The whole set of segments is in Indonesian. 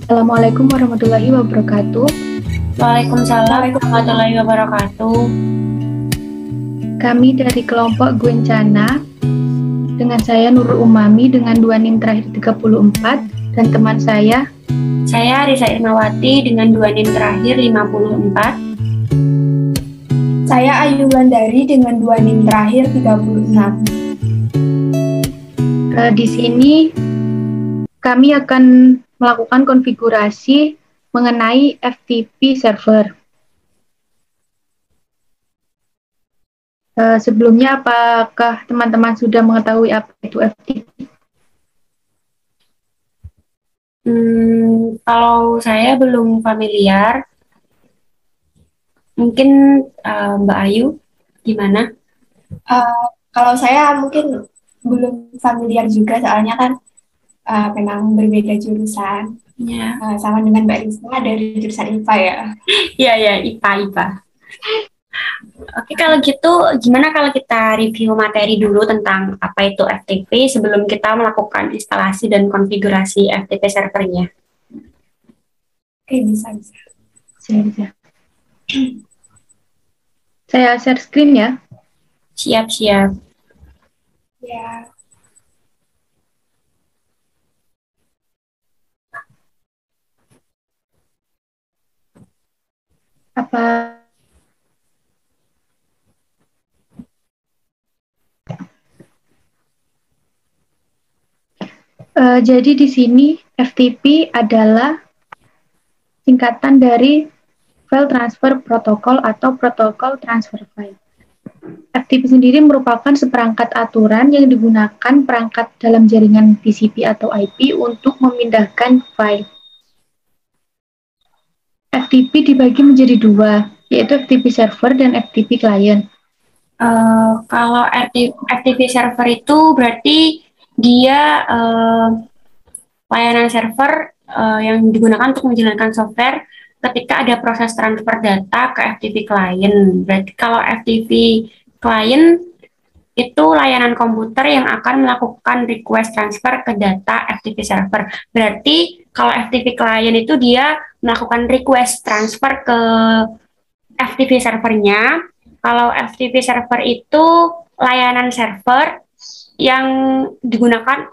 Assalamualaikum warahmatullahi wabarakatuh. Waalaikumsalam warahmatullahi wabarakatuh. Kami dari kelompok Guencana dengan saya Nurul Umami dengan 2 NIM terakhir 34 dan teman saya Risa Irmawati dengan 2 NIM terakhir 54. Saya Ayu Wulandari dengan 2 NIM terakhir 36. Di sini kami akan melakukan konfigurasi mengenai FTP server. Sebelumnya, apakah teman-teman sudah mengetahui apa itu FTP? Kalau saya belum familiar, mungkin Mbak Ayu gimana? Kalau saya mungkin belum familiar juga, soalnya kan memang berbeda jurusan. Ya. Sama dengan Mbak Risa dari jurusan IPA ya. Iya, IPA. Oke, kalau gitu gimana kalau kita review materi dulu tentang apa itu FTP sebelum kita melakukan instalasi dan konfigurasi FTP servernya? Oke, bisa. Saya share screen ya. Siap. Ya. Jadi di sini FTP adalah singkatan dari File Transfer Protocol atau Protocol Transfer File. FTP sendiri merupakan seperangkat aturan yang digunakan perangkat dalam jaringan TCP atau IP untuk memindahkan file. FTP dibagi menjadi 2, yaitu FTP server dan FTP client. Kalau FTP server itu berarti dia layanan server yang digunakan untuk menjalankan software ketika ada proses transfer data ke FTP client. Berarti kalau FTP client itu layanan komputer yang akan melakukan request transfer ke data FTP server. Berarti kalau FTP client itu dia melakukan request transfer ke FTP servernya. Kalau FTP server itu layanan server yang digunakan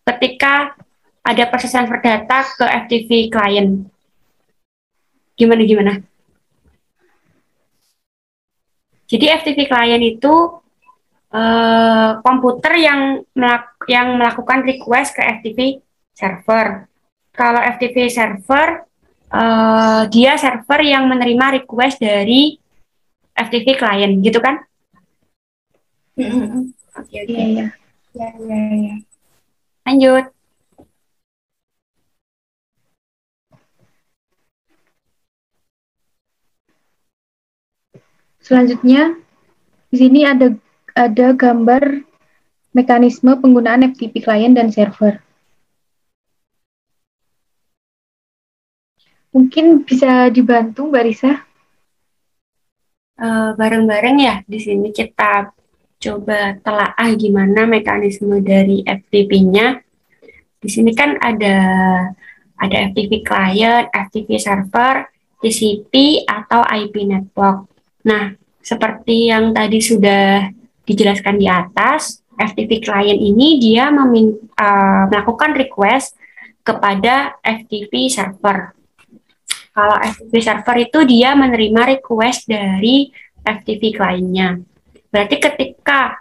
ketika ada proses transfer data ke FTP client. Gimana? Jadi FTP client itu komputer yang melakukan request ke FTP server. Kalau FTP server dia server yang menerima request dari FTP client, gitu kan? Oke. Iya. Ya. Lanjut. Selanjutnya, di sini ada gambar mekanisme penggunaan FTP client dan server. Mungkin bisa dibantu Mbak Risa? Bareng-bareng ya, di sini kita coba telaah gimana mekanisme dari FTP-nya. Di sini kan ada FTP client, FTP server, TCP atau IP network. Nah, seperti yang tadi sudah dijelaskan di atas, FTP client ini dia melakukan request kepada FTP server. Kalau FTP server itu dia menerima request dari FTP client-nya. Berarti ketika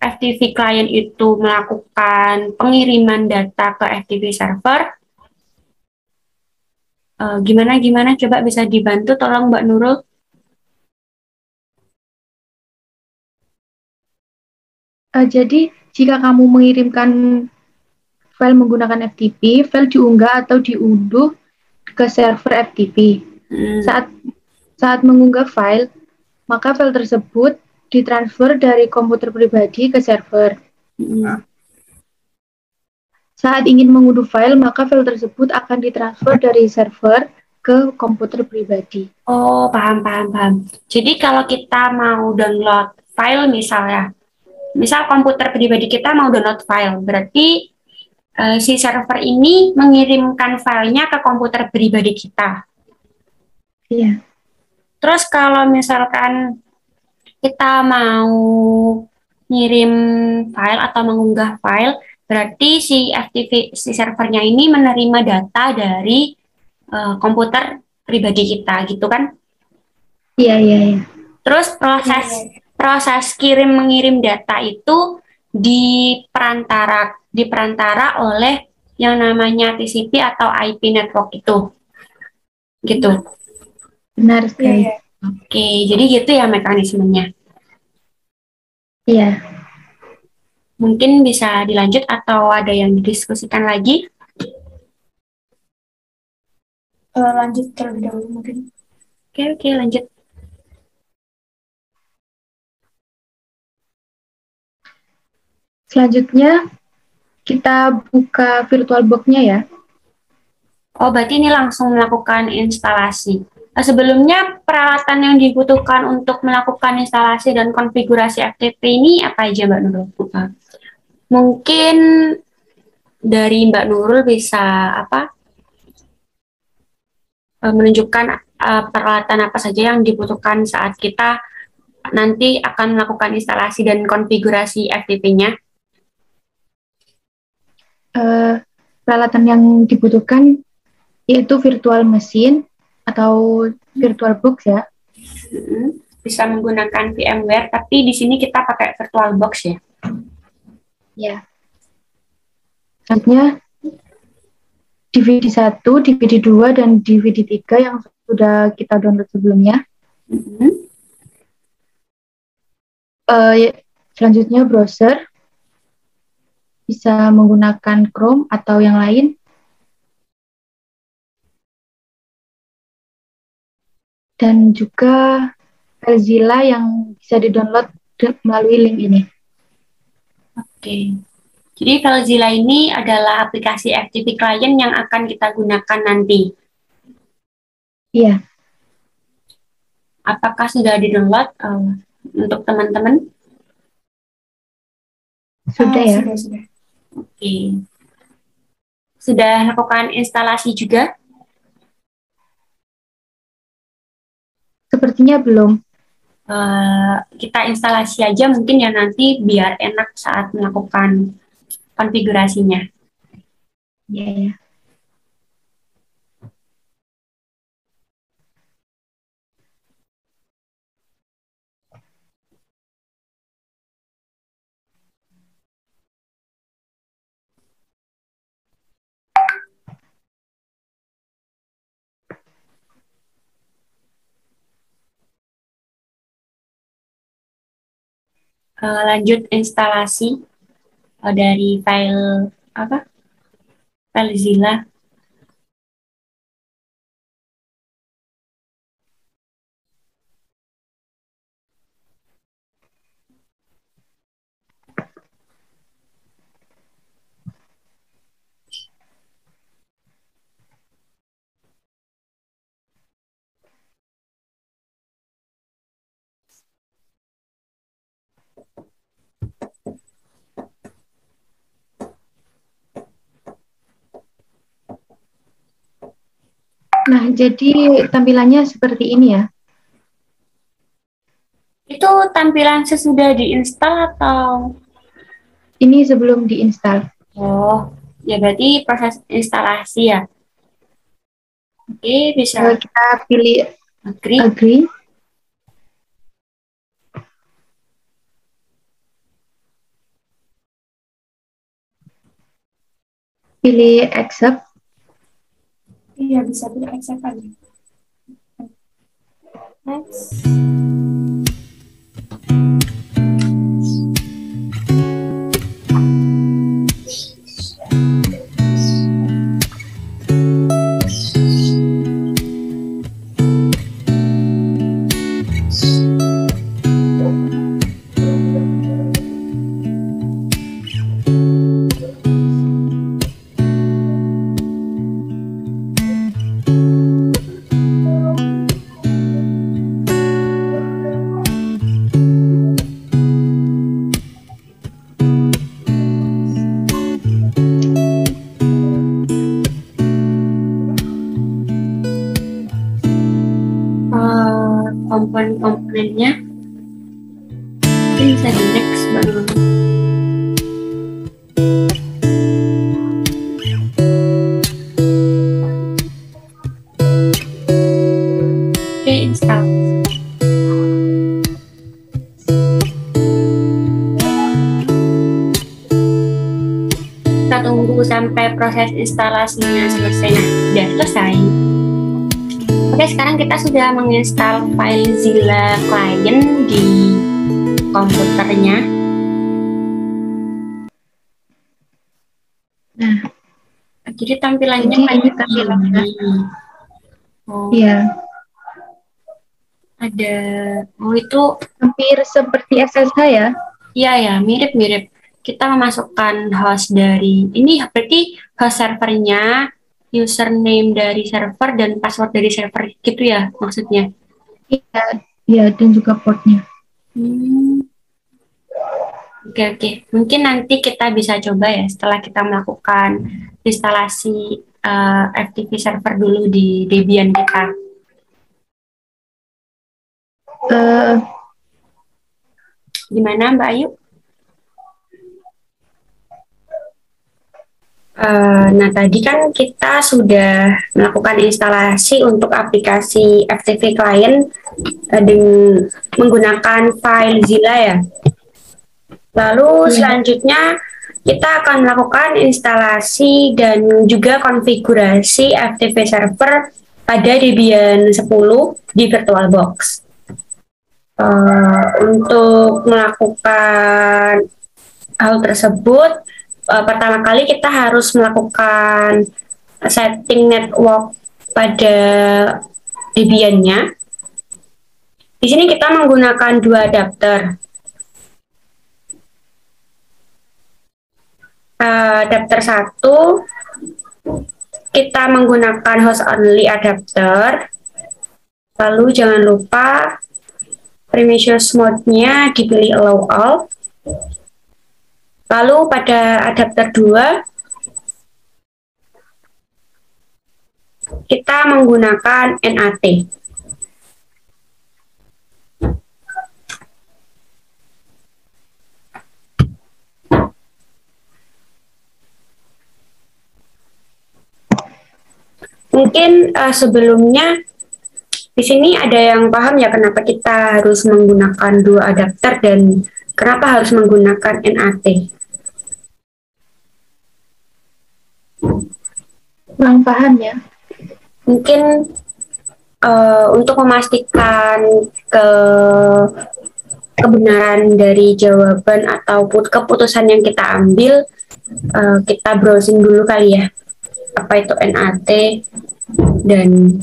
FTP client itu melakukan pengiriman data ke FTP server, gimana? Coba bisa dibantu, tolong Mbak Nurul. Jadi, jika kamu mengirimkan file menggunakan FTP, file diunggah atau diunduh ke server FTP. Saat mengunggah file, maka file tersebut ditransfer dari komputer pribadi ke server. Saat ingin mengunduh file, maka file tersebut akan ditransfer dari server ke komputer pribadi. Oh, paham. Jadi kalau kita mau download file misalnya, misal komputer pribadi kita mau download file, berarti si server ini mengirimkan filenya ke komputer pribadi kita. Iya. Terus kalau misalkan kita mau ngirim file atau mengunggah file, berarti si servernya ini menerima data dari komputer pribadi kita, gitu kan? Iya. Terus proses kirim mengirim data itu diperantara oleh yang namanya TCP atau IP network itu, gitu. Benar sekali. Oke, jadi gitu ya mekanismenya. Iya. Mungkin bisa dilanjut atau ada yang didiskusikan lagi? Lanjut terlebih dahulu mungkin. Oke, lanjut. Selanjutnya, kita buka VirtualBox-nya ya. Oh, berarti ini langsung melakukan instalasi. Nah, sebelumnya peralatan yang dibutuhkan untuk melakukan instalasi dan konfigurasi FTP ini apa aja, Mbak Nurul? Mungkin dari Mbak Nurul bisa menunjukkan peralatan apa saja yang dibutuhkan saat kita nanti akan melakukan instalasi dan konfigurasi FTP-nya. Peralatan yang dibutuhkan yaitu virtual machine atau VirtualBox ya. Bisa menggunakan VMware, tapi di sini kita pakai VirtualBox ya. Ya. Selanjutnya DVD 1, DVD 2, dan DVD 3 yang sudah kita download sebelumnya. Selanjutnya browser, bisa menggunakan Chrome atau yang lain. Dan juga FileZilla yang bisa di-download melalui link ini. Oke. Jadi FileZilla ini adalah aplikasi FTP client yang akan kita gunakan nanti. Iya. Apakah sudah di-download untuk teman-teman? Sudah ya? Sudah. Oke. Sudah lakukan instalasi juga? Sepertinya belum. Kita instalasi aja mungkin ya nanti biar enak saat melakukan konfigurasinya. Iya. Lanjut instalasi dari file FileZilla. Nah, jadi tampilannya seperti ini ya. Itu tampilan sesudah diinstal atau? Ini sebelum diinstal. Oh, ya berarti proses instalasi ya. Oke, bisa Kita pilih agree. Pilih accept. Iya, bisa pilih accept aja. Next. komponennya. Mungkin bisa di next baru. Oke, install. Kita tunggu sampai proses instalasinya selesai. Nah, sudah selesai. Oke, sekarang kita sudah menginstal FileZilla Client di komputernya. Nah, jadi tampilannya ini tampilannya. Oh, iya. Ada, itu hampir seperti SSH ya? Iya ya, mirip-mirip. Kita memasukkan host dari, ini berarti host servernya, username dari server, dan password dari server gitu ya maksudnya? Iya, iya, dan juga portnya. Oke. Mungkin nanti kita bisa coba ya setelah kita melakukan instalasi FTP server dulu di Debian kita. Gimana Mbak Ayu? Nah, tadi kan kita sudah melakukan instalasi untuk aplikasi FTP Client dengan menggunakan FileZilla ya. Lalu selanjutnya kita akan melakukan instalasi dan juga konfigurasi FTP server pada Debian 10 di VirtualBox. Untuk melakukan hal tersebut, pertama kali kita harus melakukan setting network pada Debian-nya. Di sini kita menggunakan 2 adapter. Adapter 1 kita menggunakan host only adapter. Lalu jangan lupa permissions mode-nya dipilih allow all. Lalu pada adapter 2 kita menggunakan NAT. Mungkin sebelumnya di sini ada yang paham ya kenapa kita harus menggunakan 2 adapter dan kenapa harus menggunakan NAT? Kurang paham ya. Mungkin untuk memastikan kebenaran dari jawaban atau keputusan yang kita ambil, kita browsing dulu kali ya. Apa itu NAT dan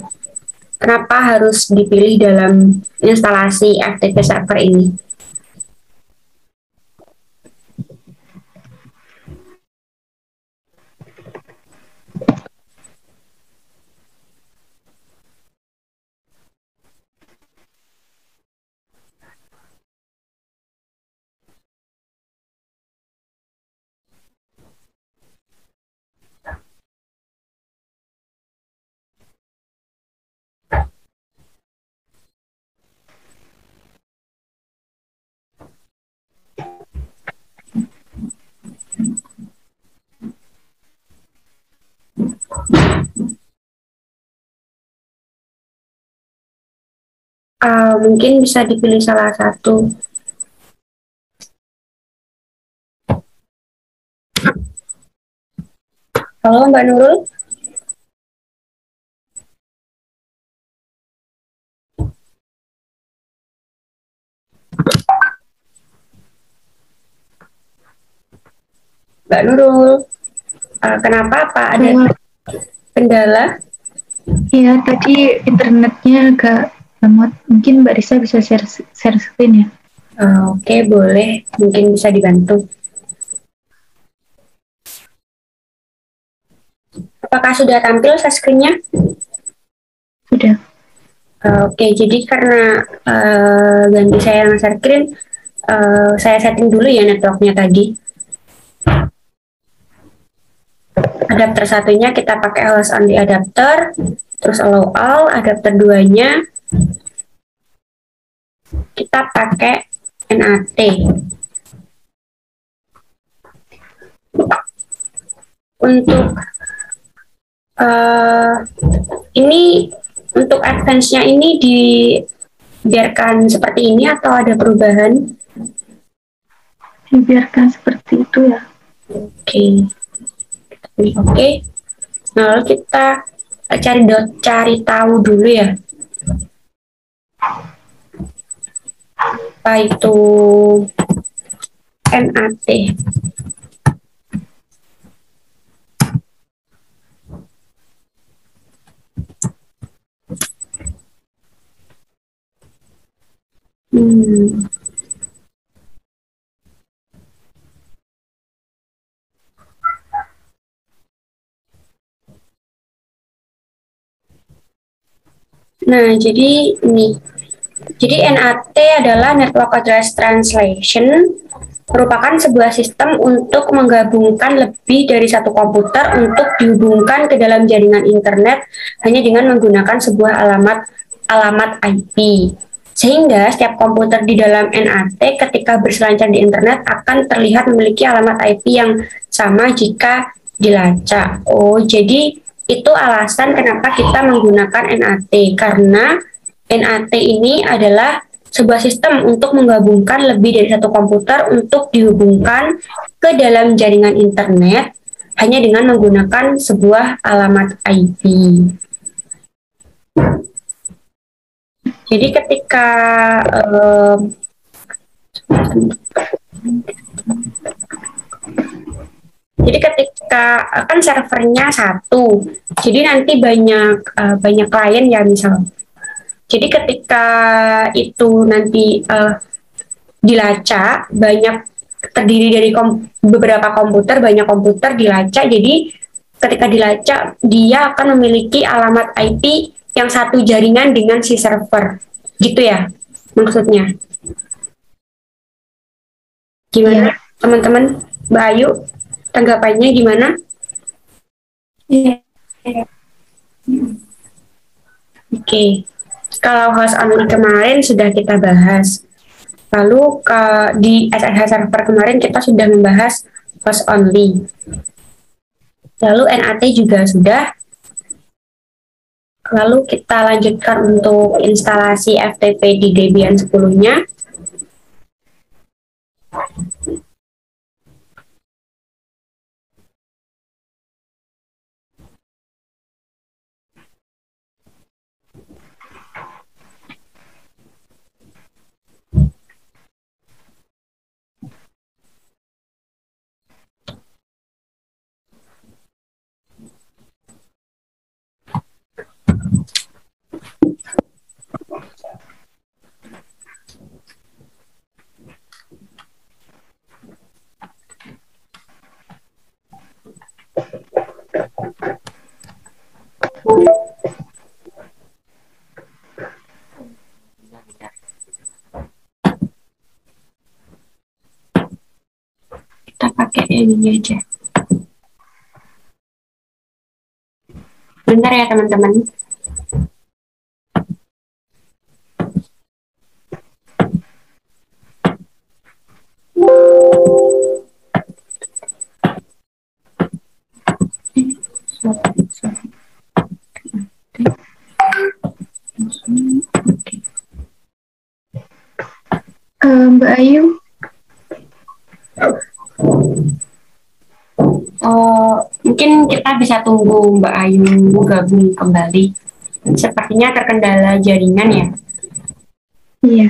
kenapa harus dipilih dalam instalasi FTP server ini. Mungkin bisa dipilih salah satu. Halo Mbak Nurul. Mbak Nurul, kenapa Pak ada kendala? Iya, tadi internetnya agak lemot. Mungkin Mbak Risa bisa share screen ya? Oke, boleh. Mungkin bisa dibantu. Apakah sudah tampil share screen-nya? Sudah. Oke, jadi karena ganti saya yang share screen, saya setting dulu ya networknya tadi. Adapter satunya kita pakai host only adapter, terus allow all, adapter 2-nya kita pakai NAT. Untuk ini untuk advance-nya ini dibiarkan seperti ini atau ada perubahan? Dibiarkan seperti itu ya. Oke. Oke. Nah, lalu kita cari tahu dulu ya. Apa itu NAT? Nah, jadi ini. Jadi NAT adalah Network Address Translation, merupakan sebuah sistem untuk menggabungkan lebih dari satu komputer untuk dihubungkan ke dalam jaringan internet hanya dengan menggunakan sebuah alamat IP. Sehingga setiap komputer di dalam NAT ketika berselancar di internet akan terlihat memiliki alamat IP yang sama jika dilacak. Oh, jadi itu alasan kenapa kita menggunakan NAT, karena NAT ini adalah sebuah sistem untuk menggabungkan lebih dari satu komputer untuk dihubungkan ke dalam jaringan internet hanya dengan menggunakan sebuah alamat IP. Jadi ketika kan servernya satu, jadi nanti banyak klien ya misal. Jadi ketika itu nanti dilacak, terdiri dari beberapa komputer, banyak komputer dilacak. Jadi ketika dilacak, dia akan memiliki alamat IP yang satu jaringan dengan si server. Gitu ya maksudnya. Gimana teman-teman? Mbak Ayu, tanggapannya gimana? Iya. Oke. Kalau host only kemarin sudah kita bahas. Lalu di SSH server kemarin kita sudah membahas host only. Lalu NAT juga sudah. Lalu kita lanjutkan untuk instalasi FTP di Debian 10-nya. Kita pakai ini aja. Bentar ya teman-teman. Mbak Ayu, mungkin kita bisa tunggu Mbak Ayu gabung kembali. Sepertinya terkendala jaringan ya. iya.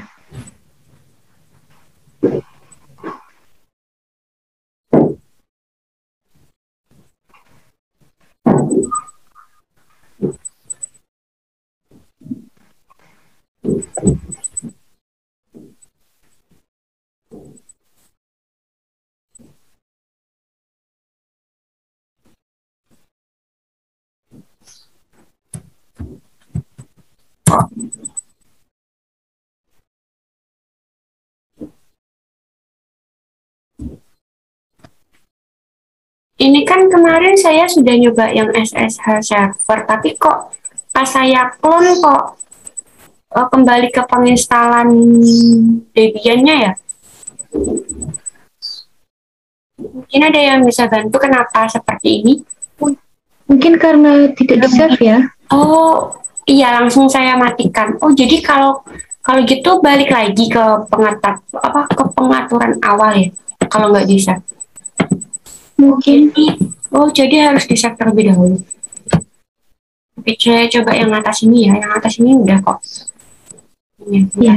Ini kan kemarin saya sudah nyoba yang SSH server, tapi kok pas saya clone kok kembali ke penginstalan Debian-nya ya. Mungkin ada yang bisa bantu kenapa seperti ini? Mungkin karena tidak di-save ya. Oh, iya langsung saya matikan. Oh, jadi kalau kalau gitu balik lagi ke ke pengaturan awal ya. Kalau nggak bisa. Mungkin. Jadi harus di-save terlebih dahulu. Oke, saya coba yang atas ini ya. Yang atas ini udah kok. Iya.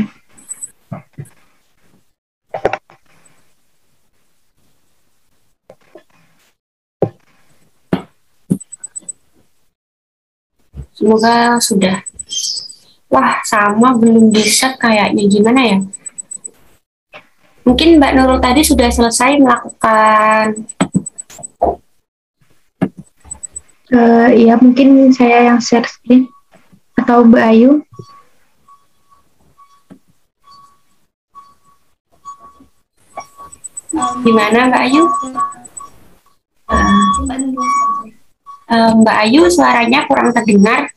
Semoga sudah. Wah, sama belum bisa kayaknya. Gimana ya? Mungkin Mbak Nurul tadi sudah selesai melakukan. Ya mungkin saya yang share screen atau Mbak Ayu. Gimana Mbak Ayu? Mbak Ayu suaranya kurang terdengar.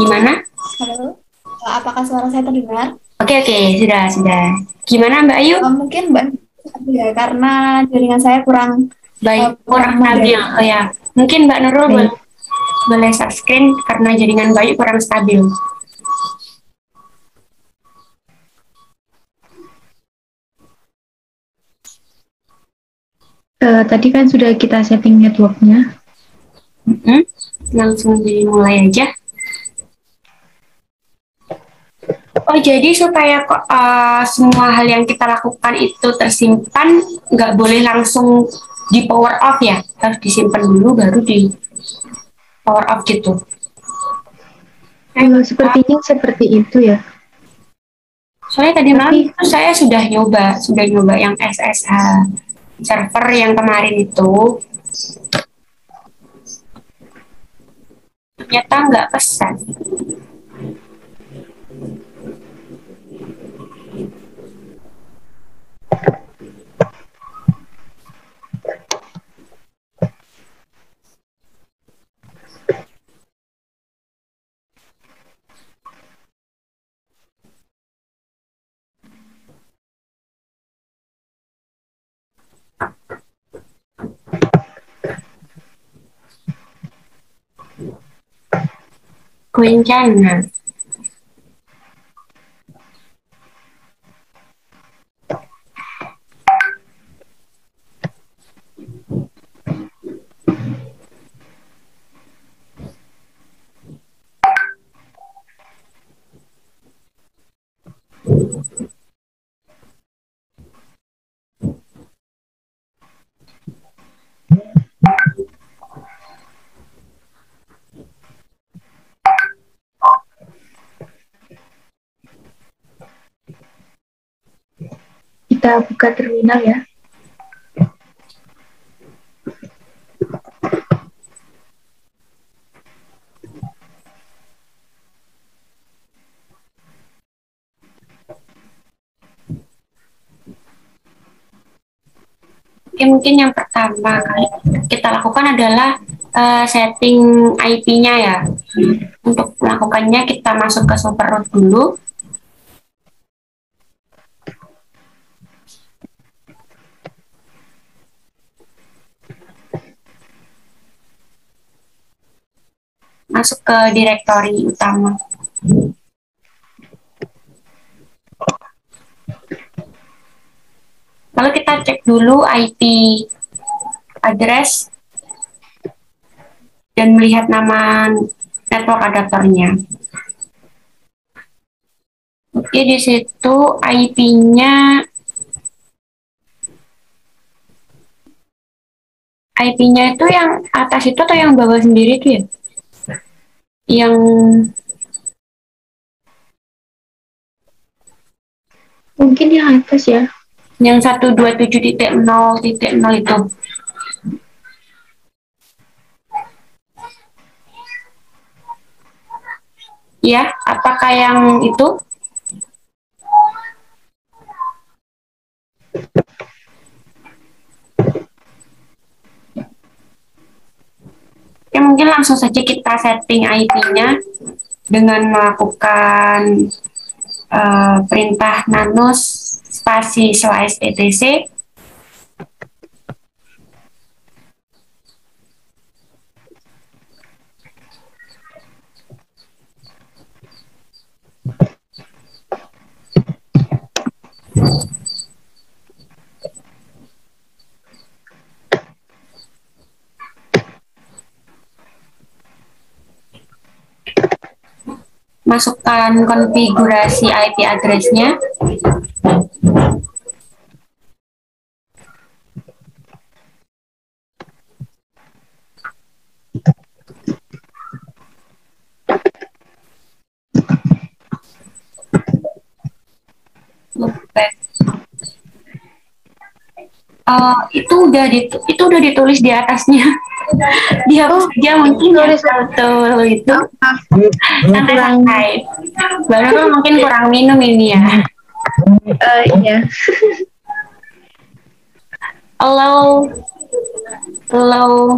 Gimana? Halo, apakah suara saya terdengar? Oke, sudah. Gimana Mbak Ayu? Mungkin Mbak ya, karena jaringan saya kurang Baik, kurang modern. stabil. Oh ya, mungkin Mbak Nurul boleh share screen karena jaringan Mbak Ayu kurang stabil. Tadi kan sudah kita setting networknya. Langsung dimulai aja. Oh, jadi supaya semua hal yang kita lakukan itu tersimpan, nggak boleh langsung di power off ya, harus disimpan dulu baru di power off gitu. Sepertinya seperti itu ya. Soalnya tadi malam itu saya sudah nyoba yang SSH server yang kemarin itu, ternyata nggak pesan. Kencana. Kita buka terminal ya. Oke, mungkin yang pertama kali kita lakukan adalah setting IP-nya ya. Untuk melakukannya kita masuk ke superroot dulu. Masuk ke direktori utama. Lalu kita cek dulu IP address dan melihat nama network adaptornya. Oke, di situ IP-nya itu yang atas itu atau yang bawah sendiri itu ya? Yang mungkin yang atas ya. Yang 127.0.0 itu. Ya, apakah yang itu? Ya, mungkin langsung saja kita setting IP-nya dengan melakukan perintah nano spasi slice etc. Masukkan konfigurasi IP address-nya. Loopback. Itu udah ditulis di atasnya. Dihapus aja mungkin ya betul itu. Santai-santai. Baru mungkin kurang minum ini ya. Iya. Halo. Halo.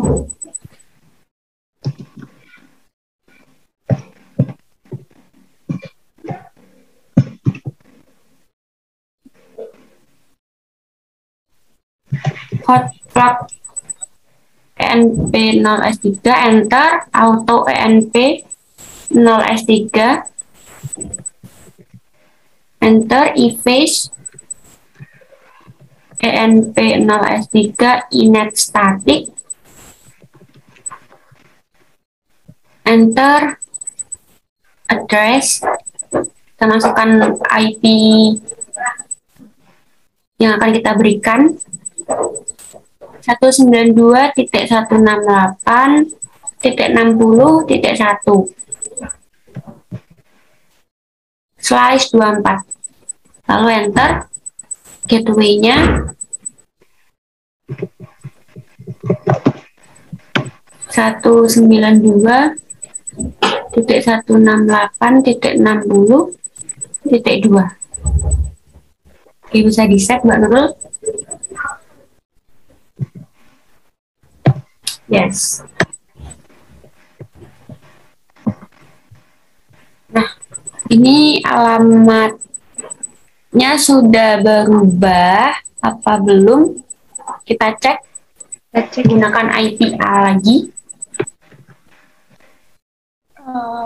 Hotplug ENP 0S3, enter, auto ENP 0S3, enter, efface ENP 0S3, init static, enter, address, kita masukkan IP yang akan kita berikan, 192.168.60.1 slash 24, lalu enter, gateway-nya 192.168.60.2. Oke, bisa di-set Mbak Nurul. Yes. Nah, ini alamatnya sudah berubah apa belum? Kita cek. Gunakan IP A lagi.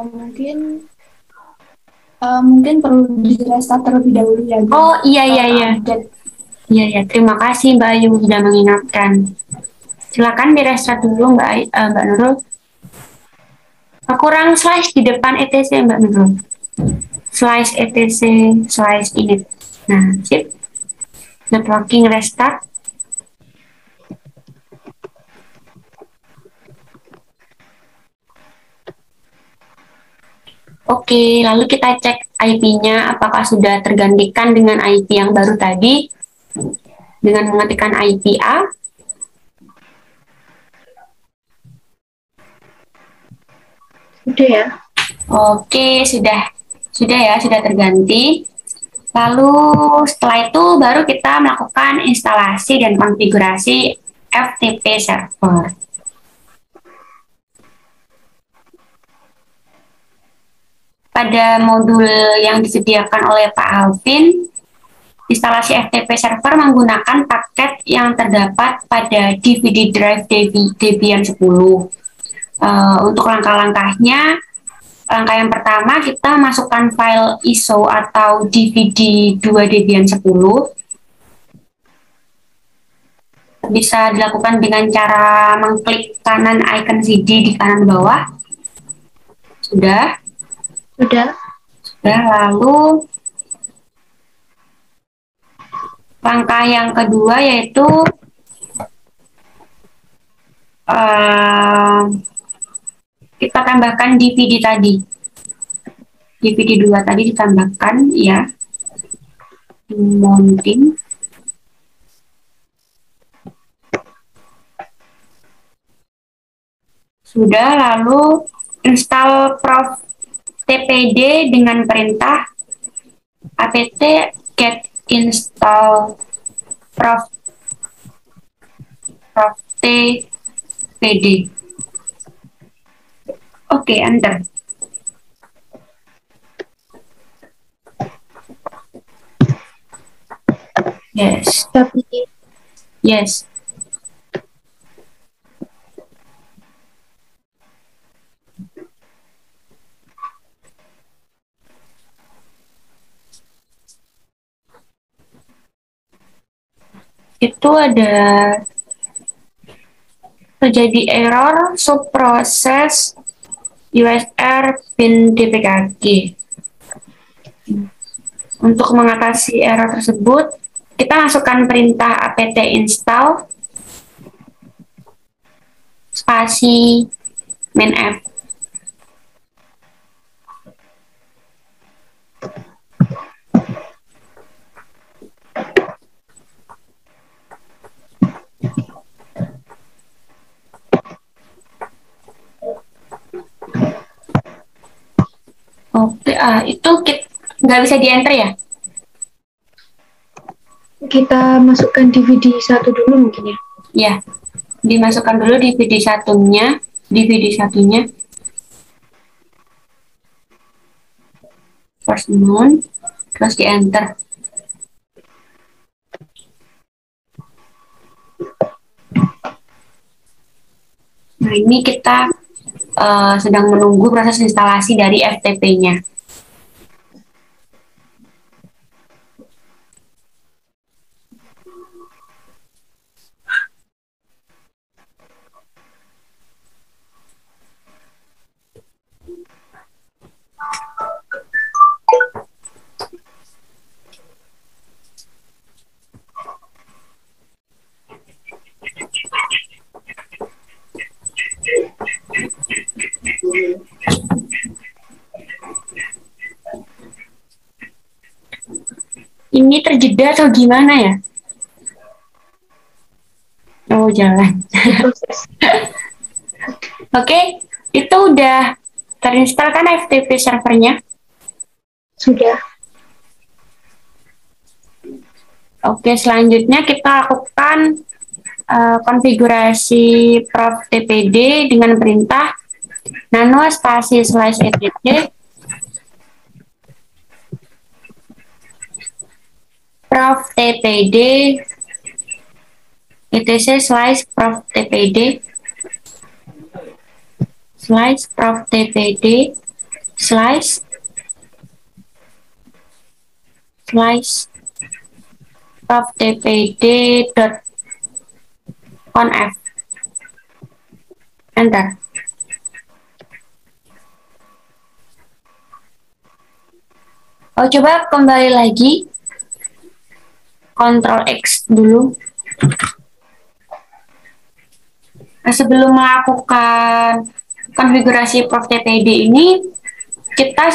Mungkin perlu di restart terlebih dahulu ya. Oh iya. Iya, terima kasih Mbak Ayu sudah mengingatkan. Silakan di restart dulu Mbak Nurul. Kurang slash di depan etc Mbak Nurul. Slash etc slash init. Nah, sip. Networking restart. Oke, lalu kita cek IP-nya apakah sudah tergantikan dengan IP yang baru tadi dengan mengetikkan IP A. Sudah ya. Oke, sudah ya, sudah terganti. Lalu setelah itu baru kita melakukan instalasi dan konfigurasi FTP server. Pada modul yang disediakan oleh Pak Alvin, instalasi FTP server menggunakan paket yang terdapat pada DVD drive Debian 10. Untuk langkah-langkahnya, langkah yang pertama kita masukkan file ISO atau DVD 2 Debian 10. Bisa dilakukan dengan cara mengklik kanan icon CD di kanan bawah. Sudah, lalu langkah yang kedua yaitu kita tambahkan DVD tadi. DVD 2 tadi ditambahkan ya. Mounting. Sudah, lalu install prof tpd dengan perintah apt get install prof tpd. Oke, enter. Yes. Tapi Yes. Itu ada terjadi error subproses USR pin DPKG. Untuk mengatasi error tersebut, kita masukkan perintah apt install spasi -f. Oke, itu nggak bisa di enter ya? kita masukkan DVD satu dulu mungkin ya. Ya, dimasukkan dulu DVD satunya, first noun, terus di enter. Nah, ini kita sedang menunggu proses instalasi dari FTP-nya. Ini terjeda atau gimana ya? Oh, jalan. Proses. Oke, itu udah terinstall kan FTP servernya? Sudah. Oke, selanjutnya kita lakukan konfigurasi prof tpd dengan perintah nano spasi /etc prof tpd etc/prof tpd /prof tpd /prof tpd .conf. Enter. Oh, coba kembali lagi. Ctrl X dulu. Nah, sebelum melakukan konfigurasi prof tpd ini, kita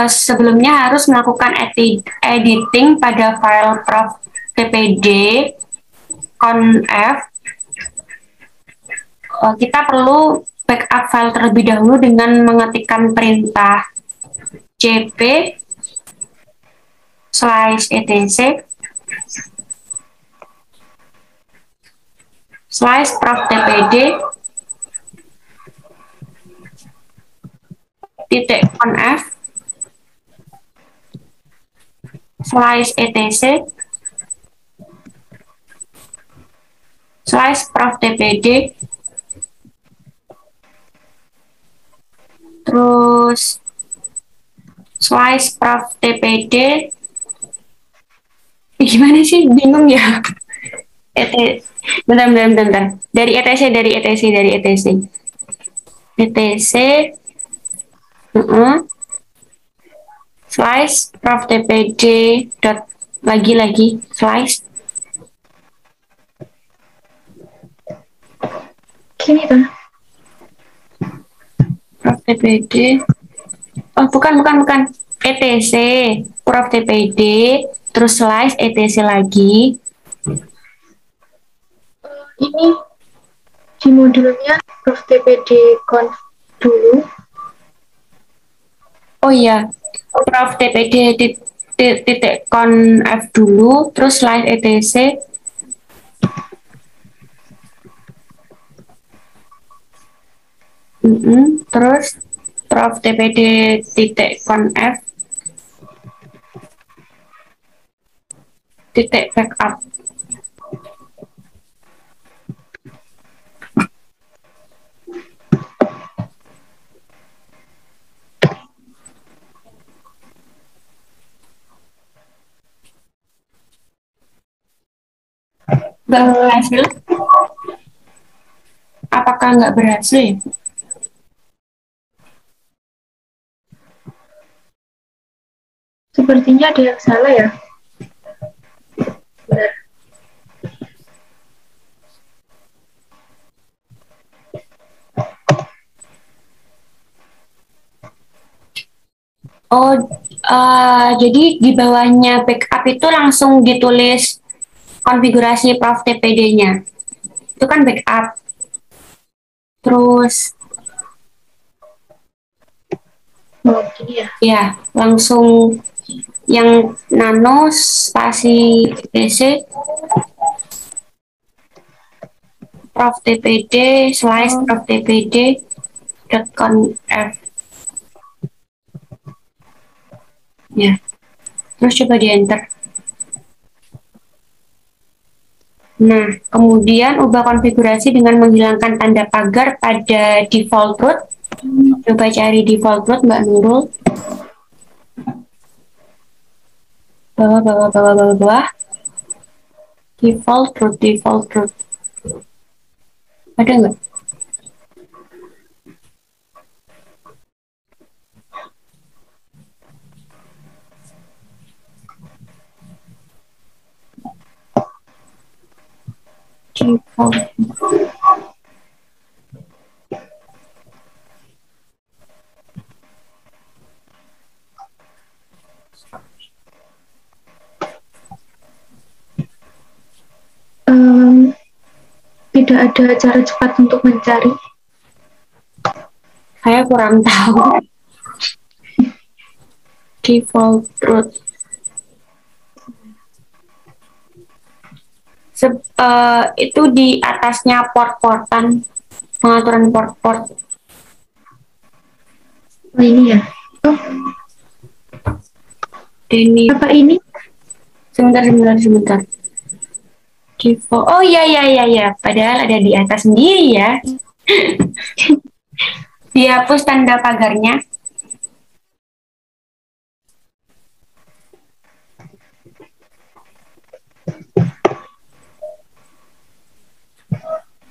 sebelumnya harus melakukan editing pada file prof tpd conf. Kita perlu backup file terlebih dahulu dengan mengetikkan perintah cp/etc/prof tpd .conf /etc/prof tpd terus /prof tpd gimana sih, bingung ya. Bentar. Dari etc /prof tpd dot lagi Gini kan? prof tpd. Oh, bukan. etc prof tpd terus /etc lagi. Ini di modulnya prof tpd conf dulu. Oh iya, prof tpd .conf dulu, terus /etc. Terus prof tpd .conf titik backup. Nggak berhasil? Apakah nggak berhasil ya? Sepertinya ada yang salah ya. Benar. Oh, jadi di bawahnya backup itu langsung ditulis konfigurasi Prof TPD-nya. Itu kan backup. Terus, Oh, gini ya. ya, langsung yang nano spasi etc Prof TPD slice Prof TPD .conf ya. Terus coba di enter. Nah, kemudian ubah konfigurasi dengan menghilangkan tanda pagar pada default root. Coba cari default root, Mbak Nurul. Bawah. Default root. Ada nggak? Default. Tidak ada cara cepat untuk mencari. Saya kurang tahu. Default root. Itu di atasnya port-portan, pengaturan port-port. Oh, ini ya. Oh, Ini apa ini? sebentar. Default. Oh ya. Padahal ada di atas sendiri ya. Dihapus tanda pagarnya.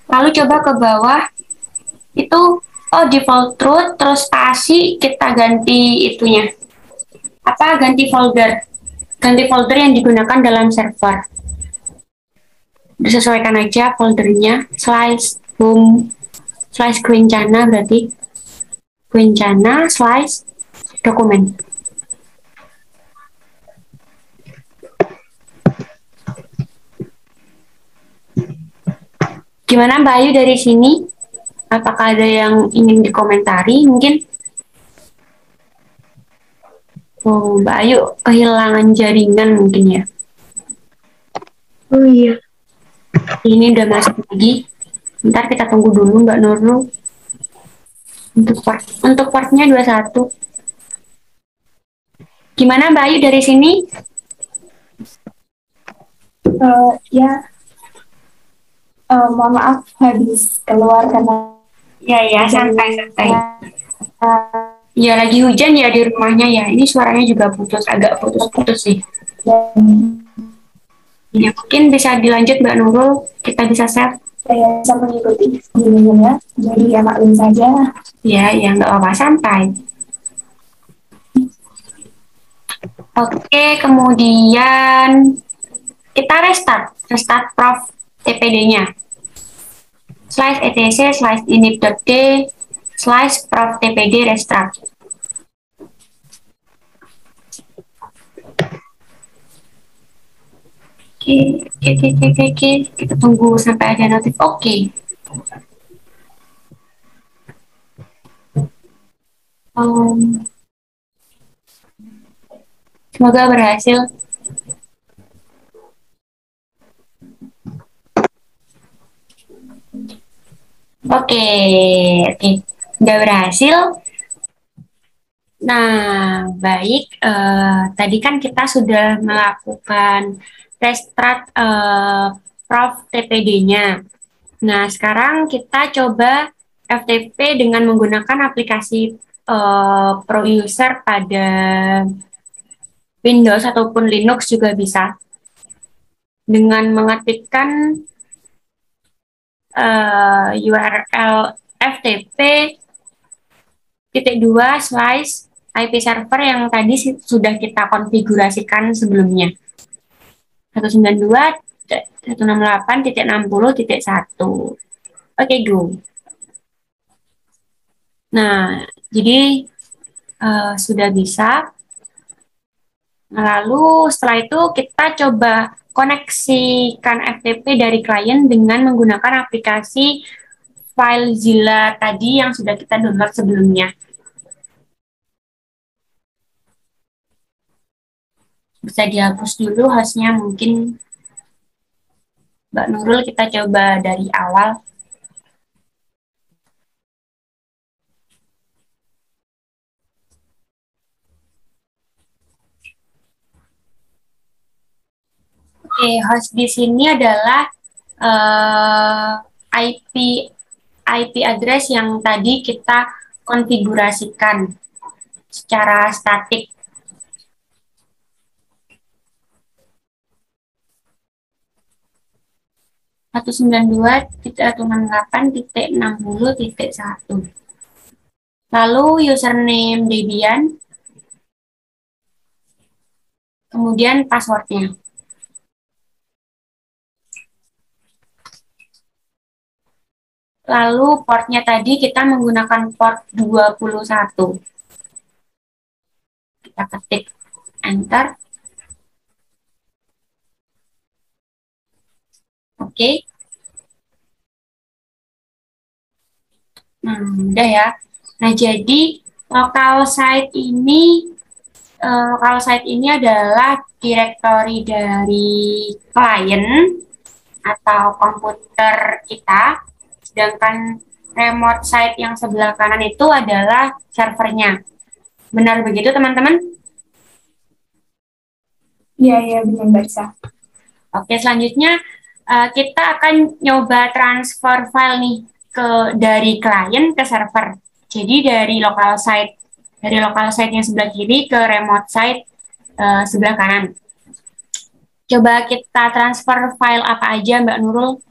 Lalu coba ke bawah. Itu default root terus spasi kita ganti itunya. Apa ganti folder? Ganti folder yang digunakan dalam server. Disesuaikan aja foldernya. Slice home slice Quencana berarti. Quencana slice dokumen. Gimana Mbak Ayu dari sini? Apakah ada yang ingin dikomentari mungkin? Oh, Mbak Ayu kehilangan jaringan mungkin ya. Oh iya. Ini udah masuk lagi. Ntar kita tunggu dulu Mbak Nurul. Untuk partnya 21. Gimana Mbak Ayu dari sini? Ya, mohon maaf habis keluar karena Ya, santai. Ya lagi hujan ya di rumahnya ya. Ini suaranya juga agak putus-putus sih. Ya mungkin bisa dilanjut Mbak Nurul. Kita bisa save. saya bisa mengikuti sebelumnya, jadi ya maklum saja. Ya nggak apa-apa, santai. Oke, kemudian kita restart Prof TPD-nya. Slice etc slice init.d slice Prof TPD restart. Oke. Kita tunggu sampai ada notif oke. Semoga berhasil. Oke. Udah berhasil. Nah, baik. Tadi kan kita sudah melakukan restart Prof TPD-nya. Nah, sekarang kita coba FTP dengan menggunakan aplikasi Pro User pada Windows ataupun Linux juga bisa. Dengan mengetikkan URL FTP /IP server yang tadi sudah kita konfigurasikan sebelumnya. 192.168.60.1. Oke, go. Nah, jadi sudah bisa. Lalu setelah itu kita coba koneksikan FTP dari klien dengan menggunakan aplikasi FileZilla tadi yang sudah kita download sebelumnya. Bisa dihapus dulu hostnya, mungkin Mbak Nurul kita coba dari awal. Oke, host di sini adalah IP address yang tadi kita konfigurasikan secara statik. Satu 192.168.60.1. Lalu username Debian, kemudian passwordnya. Lalu portnya tadi kita menggunakan port 21. Kita ketik enter. Oke. Nah, udah ya. Nah, jadi local site ini adalah direktori dari klien atau komputer kita, sedangkan remote site yang sebelah kanan itu adalah servernya. Benar begitu, teman-teman? Iya, benar, Mbak Isa. Oke, selanjutnya kita akan nyoba transfer file nih dari klien ke server. Jadi dari local site yang sebelah kiri ke remote site sebelah kanan. Coba kita transfer file apa aja, Mbak Nurul?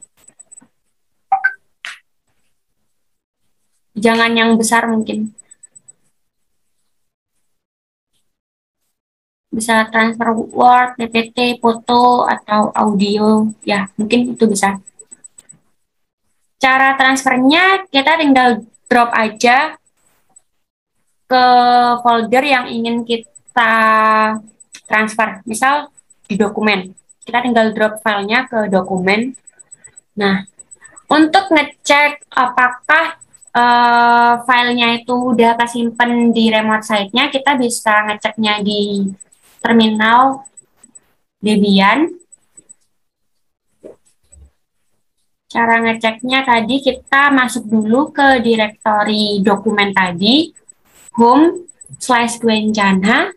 Jangan yang besar mungkin. Bisa transfer Word, PPT, foto, atau audio. Ya, mungkin itu bisa. Cara transfernya kita tinggal drop aja ke folder yang ingin kita transfer. Misal di dokumen. Kita tinggal drop filenya ke dokumen. Nah, untuk ngecek apakah filenya itu udah kesimpan di remote site-nya, kita bisa ngeceknya di terminal Debian. Cara ngeceknya tadi kita masuk dulu ke direktori dokumen tadi, home/Dwencana.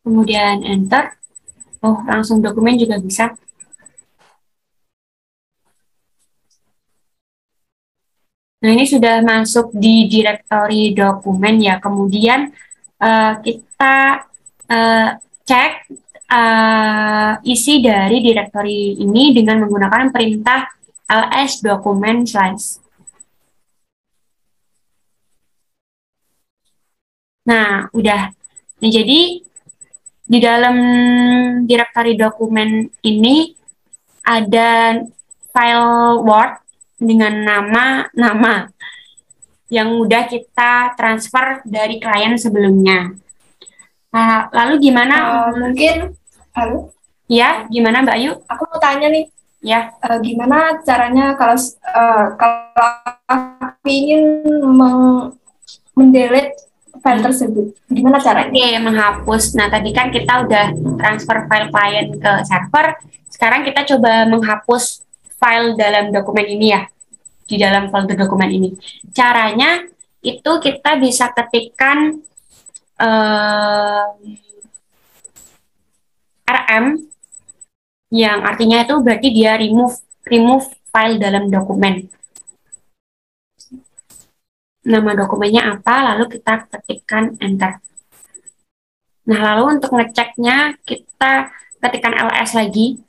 Kemudian enter. Oh, langsung dokumen juga bisa. Nah, ini sudah masuk di direktori dokumen ya. Kemudian kita cek isi dari direktori ini dengan menggunakan perintah ls dokumen slice. Nah, udah. Nah, jadi di dalam direktori dokumen ini ada file Word dengan nama yang udah kita transfer dari klien sebelumnya. Nah, lalu gimana? Mungkin, halo? Ya, gimana Mbak Ayu? Aku mau tanya nih. Ya. Gimana caranya kalau aku ingin mendelete file tersebut? Gimana caranya? Oke, menghapus. Nah, tadi kan kita udah transfer file klien ke server. Sekarang kita coba menghapus file dalam dokumen ini ya. di dalam folder dokumen ini. Caranya itu kita bisa ketikkan RM, yang artinya itu berarti dia remove file dalam dokumen. Nama dokumennya apa, lalu kita ketikkan enter. Nah, lalu untuk ngeceknya kita ketikkan ls lagi.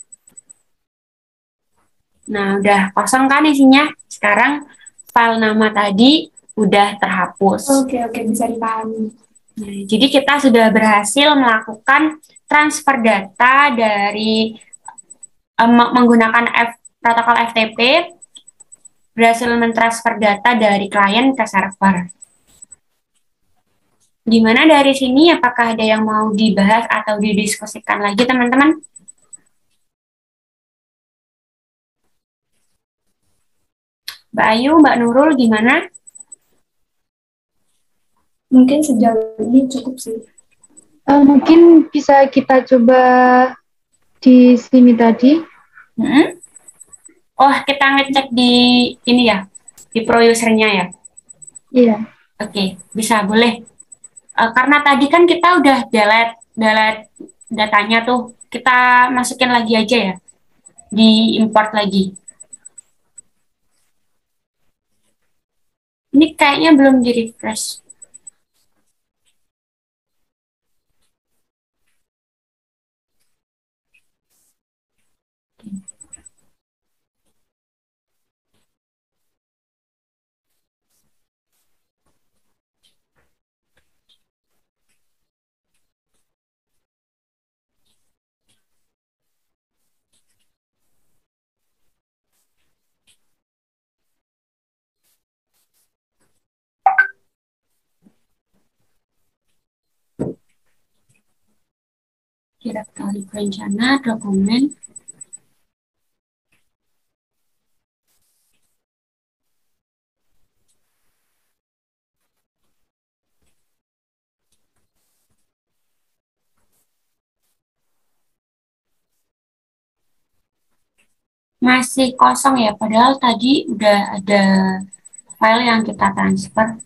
Nah, udah kosong kan isinya. Sekarang file nama tadi udah terhapus. Oke, bisa dipahami. Nah, jadi kita sudah berhasil melakukan transfer data dari menggunakan protokol FTP, berhasil mentransfer data dari klien ke server. Gimana dari sini? Apakah ada yang mau dibahas atau didiskusikan lagi, teman-teman? Mbak Ayu, Mbak Nurul, gimana? Mungkin sejauh ini cukup sih. Mungkin bisa kita coba di sini tadi. Oh, kita ngecek di ini ya, di pro-usernya ya? Iya. Oke, bisa, boleh. Karena tadi kan kita udah delete datanya tuh, kita masukin lagi aja ya, di import lagi. Ini kayaknya belum di refresh. Direktori rencana dokumen. Masih kosong ya, padahal tadi udah ada file yang kita transfer.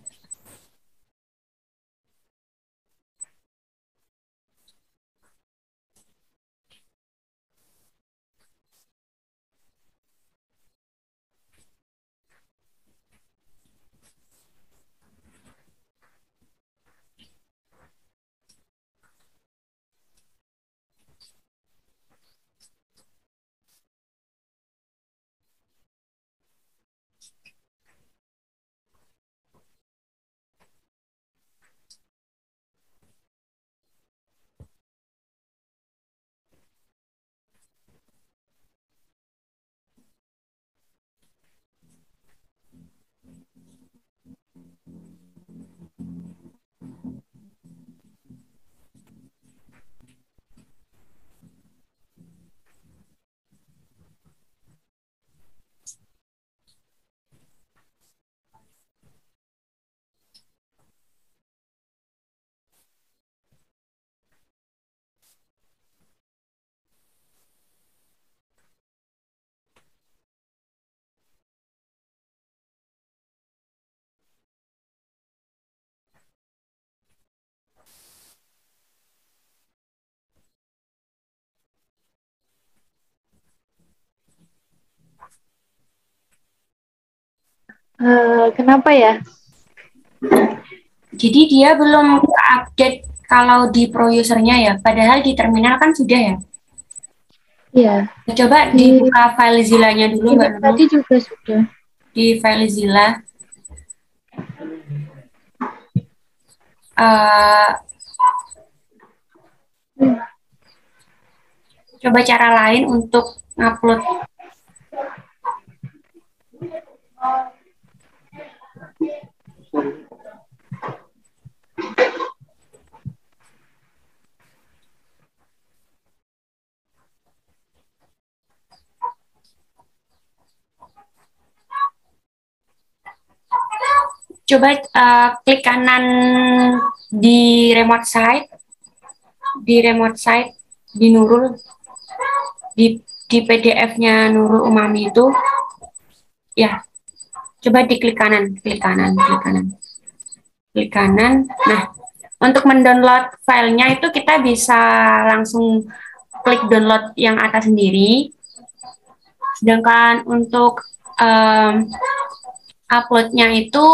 Kenapa ya? Jadi dia belum update kalau di pro-usernya ya, padahal di terminal kan sudah ya. Iya. Coba dibuka file Zilla-nya dulu, Mbak Nurul. Tadi juga sudah. Di file Zilla. Coba cara lain untuk ngupload. Coba klik kanan di remote site, di Nurul, di PDF-nya Nurul Umami itu, ya. Coba diklik kanan, klik kanan, klik kanan. Klik kanan. Nah, untuk mendownload filenya itu kita bisa langsung klik download yang atas sendiri. Sedangkan untuk uploadnya itu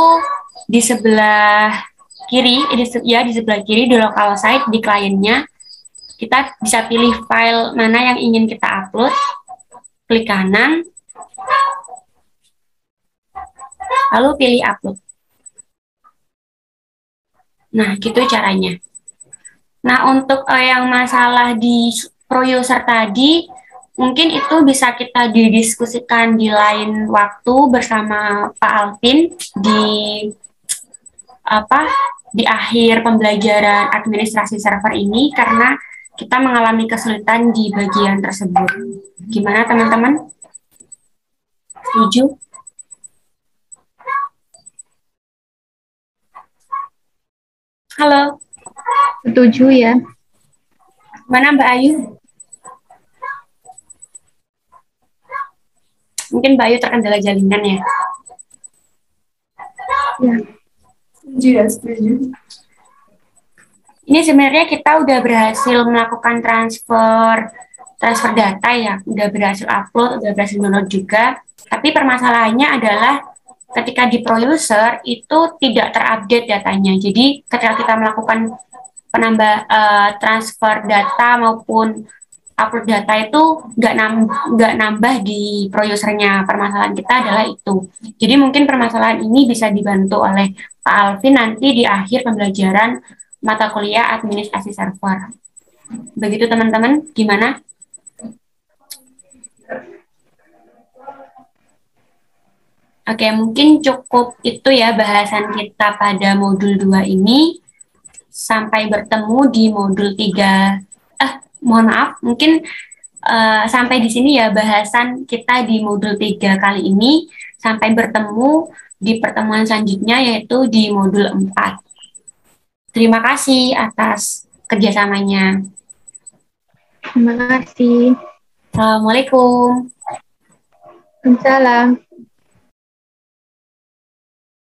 di sebelah kiri, di sebelah kiri di local site di kliennya, kita bisa pilih file mana yang ingin kita upload, klik kanan, lalu pilih upload. Nah, gitu caranya. Nah, untuk yang masalah di pro user tadi, mungkin itu bisa kita didiskusikan di lain waktu bersama Pak Alvin di akhir pembelajaran administrasi server ini, karena kita mengalami kesulitan di bagian tersebut. Gimana teman-teman? Setuju? Halo, Setuju ya. mana Mbak Ayu? Mungkin Mbak Ayu terkendala jaringan ya. Ya. Setuju ya, setuju. Ini sebenarnya kita udah berhasil melakukan transfer data ya, udah berhasil upload, udah berhasil download juga. Tapi permasalahannya adalah ketika di pro user itu tidak terupdate datanya. Jadi ketika kita melakukan transfer data maupun upload data itu nggak nambah di pro usernya. Permasalahan kita adalah itu. Jadi mungkin permasalahan ini bisa dibantu oleh Pak Alvin nanti di akhir pembelajaran mata kuliah administrasi server. Begitu teman-teman, gimana? Oke, mungkin cukup itu ya bahasan kita pada modul 2 ini. Sampai bertemu di modul 3. Mohon maaf, mungkin sampai di sini ya bahasan kita di modul 3 kali ini. Sampai bertemu di pertemuan selanjutnya, yaitu di modul 4. Terima kasih atas kerjasamanya. Terima kasih. Assalamualaikum. Waalaikumsalam.